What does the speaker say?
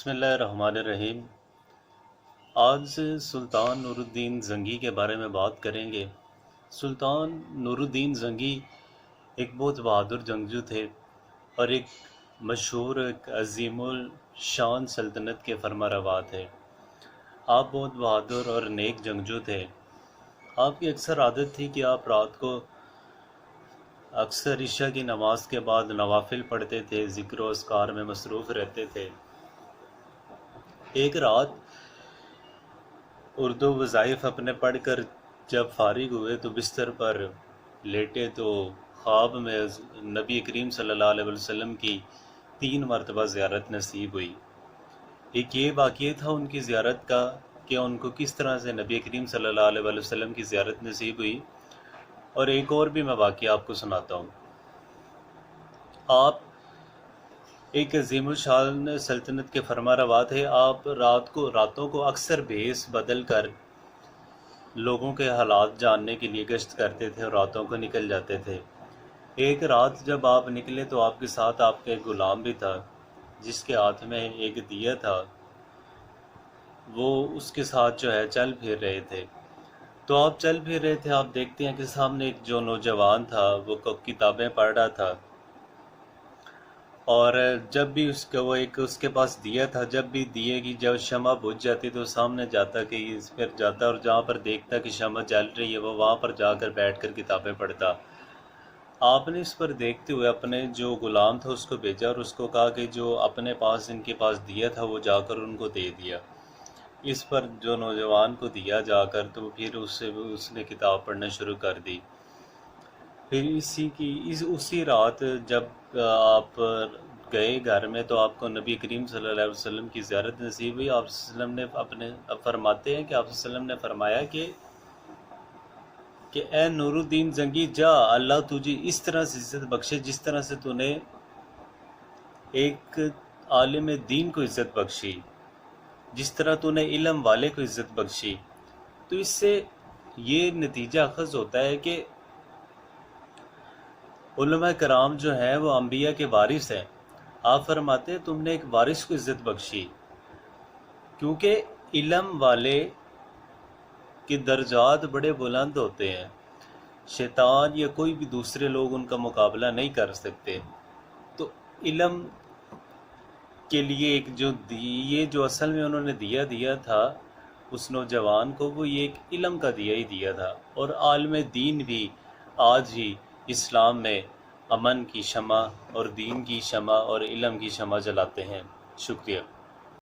بسم اللہ الرحمن الرحیم۔ آج سلطان نور الدین زنگی کے بارے میں بات کریں گے۔ سلطان نور الدین زنگی ایک بہت بہادر جنگجو تھے اور ایک مشہور ایک عظیم الشان سلطنت کے فرما روا تھے۔ آپ بہت بہادر اور نیک جنگجو تھے۔ آپ کی اکثر عادت تھی کہ آپ رات کو اکثر عشاء کی نماز کے بعد نوافل پڑھتے تھے، ذکر و اذکار میں مصروف رہتے تھے۔ ایک رات اردو وظائف اپنے پڑھ کر جب فارغ ہوئے تو بستر پر لیٹے تو خواب میں نبی کریم صلی اللہ علیہ وسلم کی 3 مرتبہ زیارت نصیب ہوئی۔ ایک یہ واقعہ تھا ان کی زیارت کا کہ ان کو کس طرح سے نبی کریم صلی اللہ علیہ وسلم کی زیارت نصیب ہوئی، اور ایک اور بھی میں واقعہ آپ کو سناتا ہوں۔ آپ ایک عظیم الشان سلطنت کے فرما روا تھے۔ آپ راتوں کو اکثر بھیس بدل کر لوگوں کے حالات جاننے کے لیے گشت کرتے تھے اور راتوں کو نکل جاتے تھے۔ ایک رات جب آپ نکلے تو آپ کے ساتھ آپ کا ایک غلام بھی تھا جس کے ہاتھ میں ایک دیا تھا۔ وہ اس کے ساتھ جو ہے چل پھر رہے تھے۔ تو آپ چل پھر رہے تھے، آپ دیکھتے ہیں کہ سامنے ایک جو نوجوان تھا وہ کتابیں پڑھ رہا تھا، اور جب بھی اس کے پاس دیا تھا، جب بھی دیے کی جب شمع بجھ جاتی تو سامنے جاتا کہ پھر جاتا اور جہاں پر دیکھتا کہ شمع جل رہی ہے وہ وہاں پر جا کر بیٹھ کر کتابیں پڑھتا۔ آپ نے اس پر دیکھتے ہوئے اپنے جو غلام تھا اس کو بھیجا اور اس کو کہا کہ جو اپنے پاس ان کے پاس دیا تھا وہ جا کر ان کو دے دیا۔ اس پر جو نوجوان کو دیا جا کر تو پھر اس نے کتاب پڑھنا شروع کر دی۔ پھر اسی رات جب آپ گئے گھر میں تو آپ کو نبی کریم صلی اللہ علیہ وسلم کی زیارت نصیب ہوئی۔ آپ صلی اللہ علیہ وسلم نے فرماتے ہیں کہ آپ صلی اللہ علیہ وسلم نے فرمایا کہ اے نور الدین زنگی، جا، اللہ تجھے اس طرح سے عزت بخشے جس طرح سے تو نے ایک عالم دین کو عزت بخشی، جس طرح تو نے علم والے کو عزت بخشی۔ تو اس سے یہ نتیجہ اخذ ہوتا ہے کہ علماء کرام جو ہیں وہ انبیاء کے وارث ہیں۔ آپ فرماتے ہیں تم نے ایک وارث کو عزت بخشی، کیونکہ علم والے کے درجات بڑے بلند ہوتے ہیں، شیطان یا کوئی بھی دوسرے لوگ ان کا مقابلہ نہیں کر سکتے۔ تو علم کے لیے یہ جو اصل میں انہوں نے دیا تھا اس نوجوان کو، وہ یہ ایک علم کا ہی دیا تھا۔ اور عالم دین بھی آج ہی اسلام میں امن کی شمع اور دین کی شمع اور علم کی شمع جلاتے ہیں۔ شکریہ۔